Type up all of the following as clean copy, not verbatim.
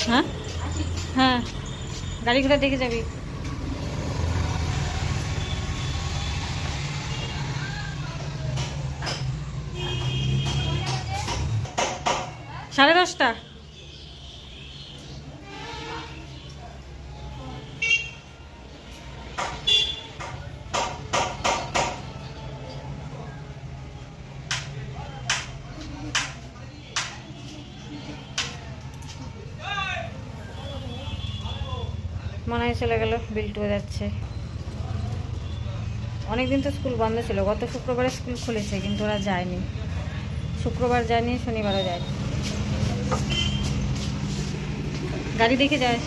হ্যাঁ হ্যাঁ, গাড়ি ঘোড়া দেখে যাবি। 10:30। মনে হয় চলে গেল, বিল্টু যাচ্ছে। অনেকদিন তো স্কুল বন্ধ ছিল, গত শুক্রবারে স্কুল খুলেছে কিন্তু ওরা যায়নি। শুক্রবার যায়নি, শনিবারও যায়নি। গাড়ি দেখে যাস।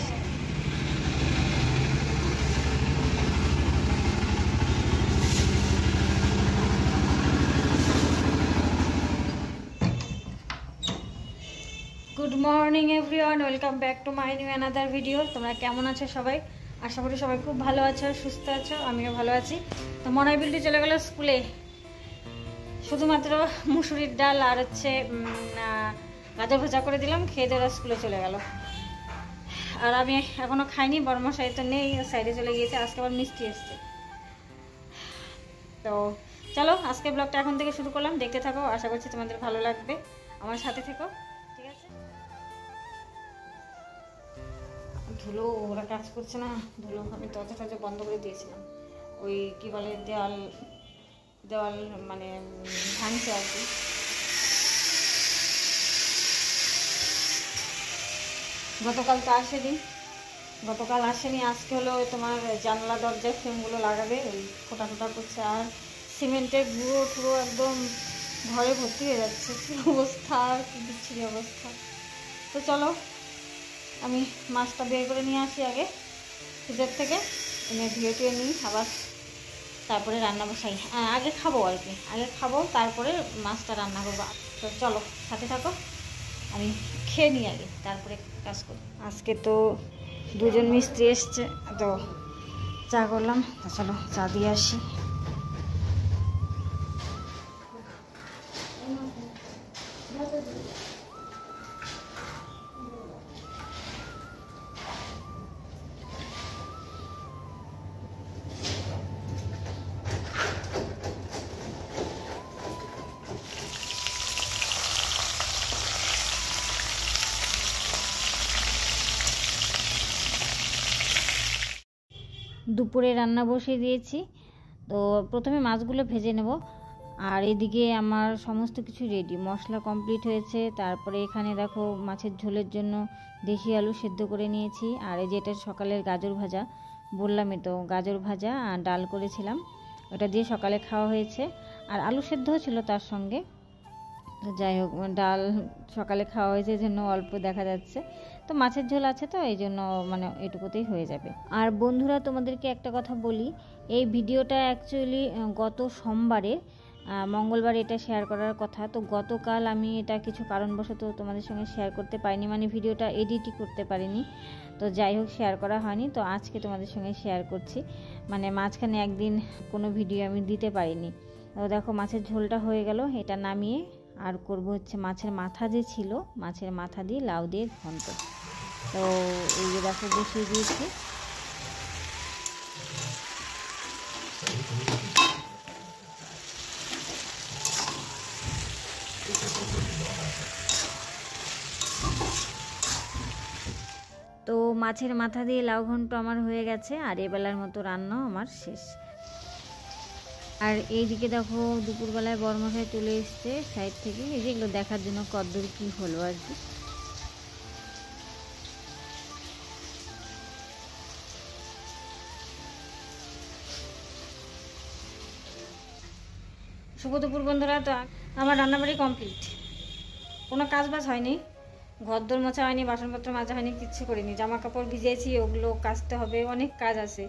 Good morning everyone, welcome back to my new another video. তোমরা কেমন আছো সবাই? আশা করি সবাই খুব ভালো আছো, সুস্থ আছো, আমিও ভালো আছি। তো মনাই বিল্টু চলে গেল স্কুলে। শুধুমাত্র মুসুরির ডাল আর হচ্ছে গাজর ভাজা করে দিলাম, খেয়ে দিয়ে স্কুলে চলে গেল। আর আমি এখনো খাইনি, বর্মশাই তো নেই, সাইডে চলে গিয়েছে। আজকে আবার মিষ্টি এসছে। তো চলো আজকে ব্লগটা এখন থেকে শুরু করলাম, দেখতে থাকো, আশা করছি তোমাদের ভালো লাগবে, আমার সাথে থেকো, ঠিক আছে? ধুলো, ওরা কাজ করছে না, ধুলো আমি দরজা টরজা বন্ধ করে দিয়েছিলাম। ওই কি বলে, দেওয়াল দেওয়াল মানে ভাঙছে আর কি। গতকাল তো আসেনি, আজকে হলো তোমার জানলা দরজার ফ্রেমগুলো লাগাবে, ওই ফোটা ফোটা করছে। আর সিমেন্টের গুঁড়ো টুড়ো একদম ঘরে ভর্তি হয়ে যাচ্ছে, কি অবস্থা, কি বিচ্ছিরি অবস্থা। তো চলো আমি মাছটা বের করে নিয়ে আসি আগে ফ্রিজের থেকে, এনে ধুয়ে টুয়ে নিই, আবার তারপরে রান্না বসাই। আগে খাবো আর কি, তারপরে মাছটা রান্না করবো। তো চলো সাথে থাকো, আমি খেয়ে নিই আগে, তারপরে কাজ করি। আজকে তো দুজন মিস্ত্রি এসছে, তো চা করলাম। তো চলো চা দিয়ে আসি। দুপুরে রান্না বসিয়ে দিয়েছি। তো প্রথমে মাছগুলো ভেজে নেব, আর এদিকে আমার সমস্ত কিছু রেডি, মশলা কমপ্লিট হয়েছে। তারপরে এখানে দেখো মাছের ঝোলের জন্য দেশি আলু সেদ্ধ করে নিয়েছি। আর এই যেটা সকালের গাজর ভাজা, বললামই তো, গাজর ভাজা আর ডাল করেছিলাম, ওটা দিয়ে সকালে খাওয়া হয়েছে। আর আলু সেদ্ধও ছিল তার সঙ্গে। তো যাই হোক, ডাল সকালে খাওয়া হয়েছে, এই জন্য অল্প দেখা যাচ্ছে। তো মাছের ঝোল আছে, তো এই জন্য মানে এটুকুতেই হয়ে যাবে। আর বন্ধুরা, তোমাদেরকে একটা কথা বলি, এই ভিডিওটা অ্যাকচুয়ালি গত সোমবারে, মঙ্গলবার এটা শেয়ার করার কথা। তো গতকাল আমি এটা কিছু কারণবশত তোমাদের সঙ্গে শেয়ার করতে পারিনি, মানে ভিডিওটা এডিটই করতে পারিনি। তো যাই হোক, শেয়ার করা হয়নি। তো আজকে তোমাদের সঙ্গে শেয়ার করছি, মানে মাঝখানে একদিন কোনো ভিডিও আমি দিতে পারিনি। তো দেখো মাছের ঝোলটা হয়ে গেল, এটা নামিয়ে আর করব হচ্ছে মাছের মাথা যে ছিল, মাছের মাথা দিয়ে লাউ দিয়ে ঘন্ট। তো এই যে দেখো বসিয়ে দিয়েছি। তো মাছের মাথা দিয়ে লাউ ঘন্ট আমার হয়ে গেছে, আর এবেলার মতো রান্নাও আমার শেষ। আর এইদিকে দেখো দুপুরবেলায় বরমশাই তুলে এসছে সাইড থেকে, এই যেগুলো দেখার জন্য কদ্দূর কি হলো আর কি। শুভ দুপুর বন্ধুরা। তো আমার রান্নাবাড়ি কমপ্লিট, কোনো কাজ বাজ হয়নি, ঘরদোর মোছা হয়নি, বাসনপত্র মাজা হয়নি, কিচ্ছু করিনি। জামা কাপড় ভিজিয়েছি, ওগুলো কাচতে হবে, অনেক কাজ আছে।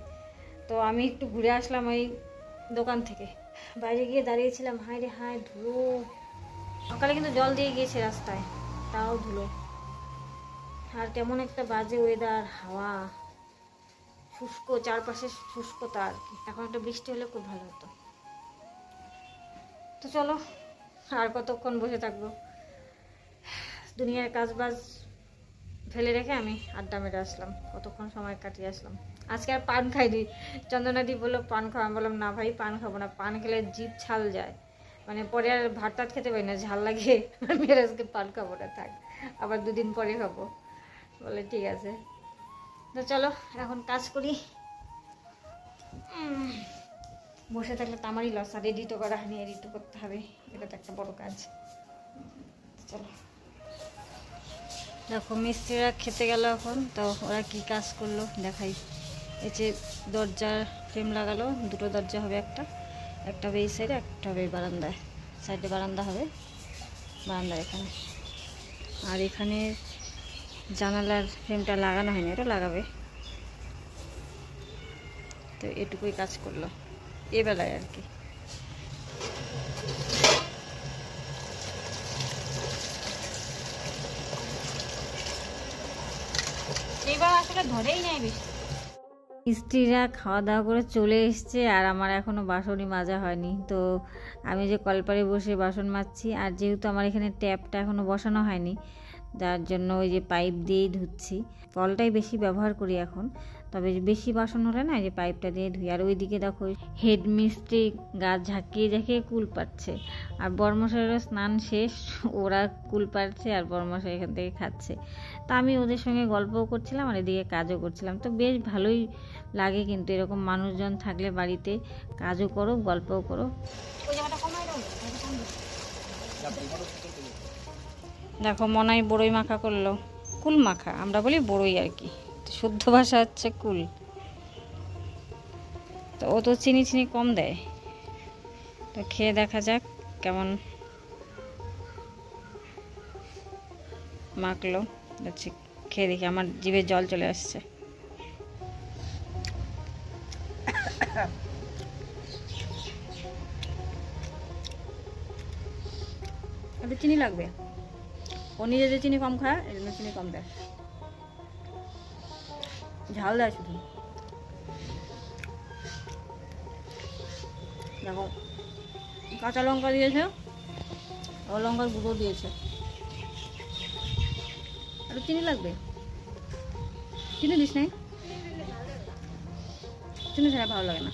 তো আমি একটু ঘুরে আসলাম ওই দোকান থেকে, বাইরে গিয়ে দাঁড়িয়েছিলাম, হায় রে হায় ধুলো। সকালে কিন্তু জল দিয়ে গিয়েছে রাস্তায়, তাও ধুলো। আর কেমন একটা বাজে ওয়েদার, হাওয়া শুষ্ক, চারপাশে শুষ্কতা আর কি। এখন একটা বৃষ্টি হলে খুব ভালো হতো। তো চলো, আর কতক্ষণ বসে থাকবো, দুনিয়ার কাজ বাজ ফেলে রেখে আমি আড্ডা মেরে আসলাম, কতক্ষণ সময় কাটিয়ে আসলাম। আজকে আর পান খাইনি। চন্দনাদি বললো পান খাওয়া, আমি বললাম না ভাই পান খাবো না, পান খেলে জিভ ছাল যায়, মানে পরে আর ভাত টাত খেতে পারি না, ঝাল লাগে। আমি আজকে পান খাবো না, থাক আবার 2 দিন পরে খাবো। বলে ঠিক আছে। তো চলো এখন কাজ করি। বসে থাকলে তো আমারই লস, আর এডিটও করা হয়নি, এডিটও করতে হবে, এটা তো একটা বড় কাজ। চলো দেখো মিস্ত্রিরা খেতে গেল এখন, তো ওরা কি কাজ করলো দেখাই। এই যে দরজার ফ্রেম লাগালো, 2টো দরজা হবে, একটা হবে এই সাইডে, একটা হবে বারান্দায়, সাইডে বারান্দা হবে, বারান্দার এখানে। আর এখানে জানালার ফ্রেমটা লাগানো হয়নি, এটা লাগাবে। তো এটুকুই কাজ করলো এ বেলায় আর কি। এইবার আসলে ধরেই নেয় বেশি। স্ত্রীরা খাওয়া দাওয়া করে চলে এসছে, আর আমার এখনও বাসনই মাজা হয়নি। তো আমি যে কলপারে বসে বাসন মাজছি, আর যেহেতু আমার এখানে ট্যাপটা এখনও বসানো হয়নি, যার জন্য ওই যে পাইপ দিয়েই ধুচ্ছি। কলটাই বেশি ব্যবহার করি এখন, তবে বেশি বাসন হলে না এই যে পাইপটা দিয়ে ধুই। আর ওইদিকে দেখো হেড মিস্ত্রি গাছ ঝাঁকিয়ে ঝাঁকিয়ে কুল পাচ্ছে, আর বর্মশাইয়েরও স্নান শেষ, ওরা কুল পাচ্ছে আর বর্মশাই এখান থেকে খাচ্ছে। তা আমি ওদের সঙ্গে গল্পও করছিলাম আর এদিকে কাজও করছিলাম। তো বেশ ভালোই লাগে কিন্তু এরকম মানুষজন থাকলে বাড়িতে, কাজও করো গল্পও করো। দেখো মনাই বড়ই মাখা করলো, কুল মাখা আমরা বলি বড়ই আর কি, শুদ্ধ ভাষা হচ্ছে কুল। তো ও তো চিনি চিনি কম দেয়, তো খেয়ে দেখা যাক কেমন মাখলো। দেখছি খেয়ে দেখি, আমার জিভে জল চলে আসছে। একটু চিনি লাগবে, ও নিজে যে চিনি কম খায় এই জন্য চিনি কম দেয়, ঝাল দেয় শুধু। দেখো কাঁচা লঙ্কা দিয়েছে, ও লঙ্কার গুঁড়ো দিয়েছে। একটু চিনি লাগবে, চিনি দিস নাই, চিনি ছাড়া ভালো লাগে না।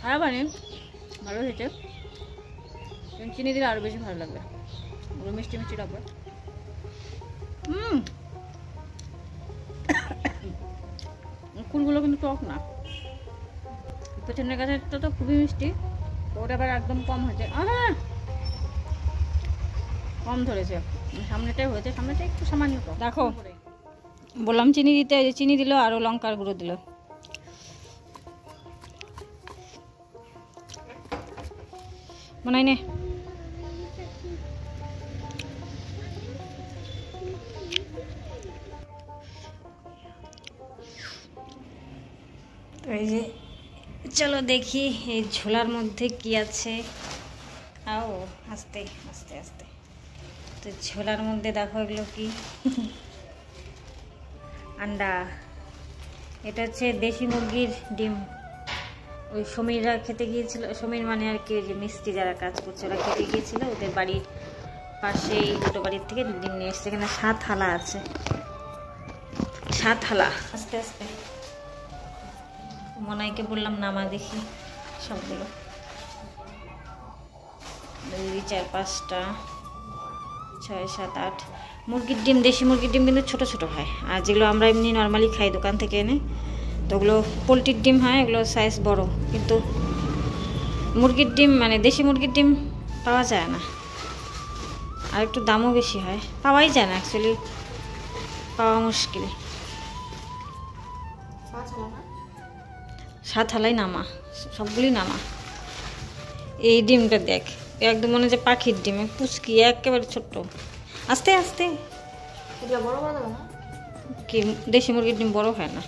খারাপ আনি ভালো হয়েছে, চিনি দিলে আরো বেশি ভালো লাগবে, ওগুলো মিষ্টি মিষ্টি লাগবে। কুলগুলো কিন্তু টক না, পেছনের গাছেরটা তো খুবই মিষ্টি, তো ওটা আবার একদম কম হয়েছে, কম ধরেছে। সামনেটাই হয়েছে, সামনেটা একটু সামান্য কম। দেখো বললাম চিনি দিতে, চিনি দিল আরও লঙ্কার গুঁড়ো দিল। মনে হয় নে এই যে চলো দেখি এই ঝোলার মধ্যে কি আছে। আও আস্তে আস্তে আস্তে। তো ঝোলার মধ্যে দেখো এগুলো কি, আন্ডা। এটা হচ্ছে দেশি মুরগির ডিম। ওই সমীররা খেতে গিয়েছিল, সমীর মানে আর কি যে মিস্ত্রি যারা কাজ করছে ওরা খেতে গিয়েছিল, ওদের বাড়ির পাশেই দুটো বাড়ির থেকে ডিম নিয়ে এসছে। এখানে 7 হালা আছে, 7 হালা। আস্তে আস্তে মনাইকে বললাম নামা দেখি সবগুলো, 2 4 5টা 6 7 8 মুরগির ডিম। দেশি মুরগির ডিম কিন্তু ছোটো ছোটো হয়, আর যেগুলো আমরা এমনি নর্মালি খাই দোকান থেকে এনে, তো ওগুলো পোলট্রির ডিম হয়, এগুলো সাইজ বড়। কিন্তু মুরগির ডিম মানে দেশি মুরগির ডিম পাওয়া যায় না, আর একটু দামও বেশি হয়, পাওয়াই যায় না অ্যাকচুয়ালি, পাওয়া মুশকিল। 7 হালাই নামা, সবগুলি নামা। এই ডিমটা দেখ একদম মনে হচ্ছে পাখির ডিম, পুচকি একেবারে ছোট্ট। আস্তে আস্তে কি দেশি মুরগির ডিম বড় হয় না,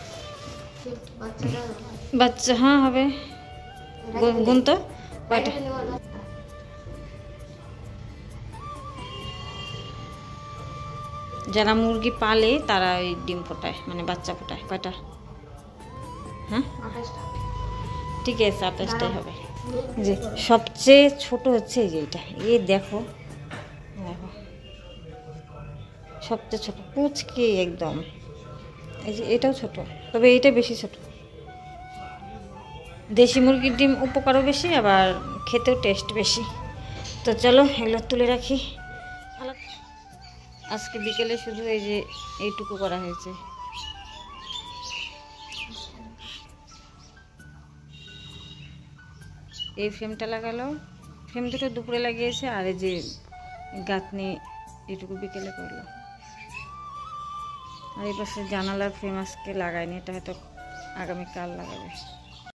বাচ্চা হ্যাঁ হবে। গুন তো কয়টা, যারা মুরগি পালে তারা ওই ডিম ফোটায়, মানে বাচ্চা ফোটায়। কয়টা? হ্যাঁ ঠিক আছে 28টাই হবে। যে সবচেয়ে ছোট হচ্ছে এই যে এটা, এই দেখো দেখো সবচেয়ে ছোট পুচকি একদম। এই যে এটাও ছোট, তবে এইটা বেশি ছোট। দেশি মুরগির ডিম উপকারও বেশি, আবার খেতেও টেস্ট বেশি। তো চলো এগুলো তুলে রাখি। আজকে বিকেলে শুধু এই যে এইটুকু করা হয়েছে। এই ফ্রেমটা লাগালো, ফ্রেম দুটো দুপুরে লাগিয়েছে, আর এই যে গাঁথনি এইটুকু বিকেলে করলো। আর এই পাশে জানালার ফ্রেম আজকে লাগায়নি, এটা হয়তো আগামীকাল লাগাবে।